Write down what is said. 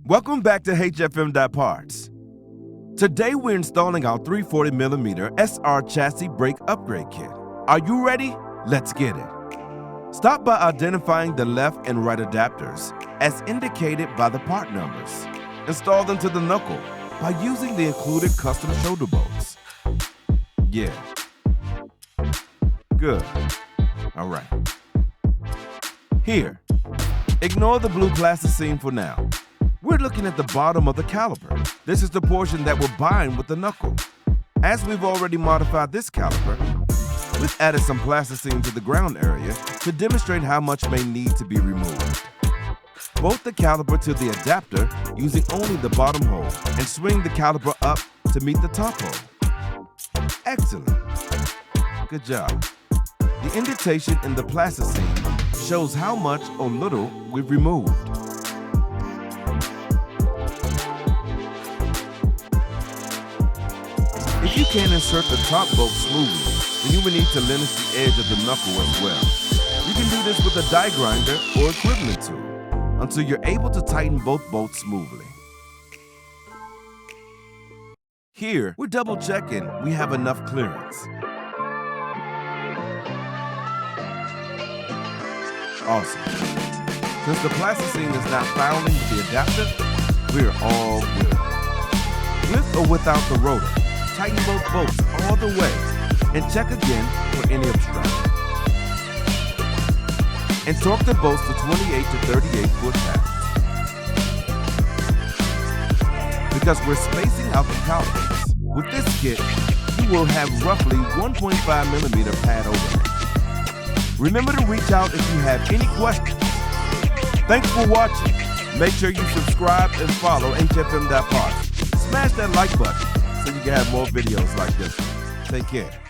Welcome back to HFM.Parts. Today we're installing our 340mm SR chassis brake upgrade kit. Are you ready? Let's get it. Start by identifying the left and right adapters as indicated by the part numbers. Install them to the knuckle by using the included custom shoulder bolts. Yeah. Good. All right. Here, ignore the blue plasticine for now. We're looking at the bottom of the caliper. This is the portion that will bind with the knuckle. As we've already modified this caliper, we've added some plasticine to the ground area to demonstrate how much may need to be removed. Bolt the caliper to the adapter using only the bottom hole and swing the caliper up to meet the top hole. Excellent. Good job. The indentation in the plasticine shows how much or little we've removed. If you can't insert the top bolt smoothly, then you will need to lenish the edge of the knuckle as well. You can do this with a die grinder or equivalent tool until you're able to tighten both bolts smoothly. Here, we're double checking we have enough clearance. Awesome. Since the plasticine is not fouling with the adapter, we're all good. With or without the rotor, tighten both bolts all the way and check again for any obstruction. And torque the bolts to 28 to 38 foot-pounds. Because we're spacing out the calipers, with this kit, you will have roughly 1.5mm pad overlay. Remember to reach out if you have any questions. Thanks for watching. Make sure you subscribe and follow HFM.Parts. Smash that like button so you can have more videos like this one. Take care.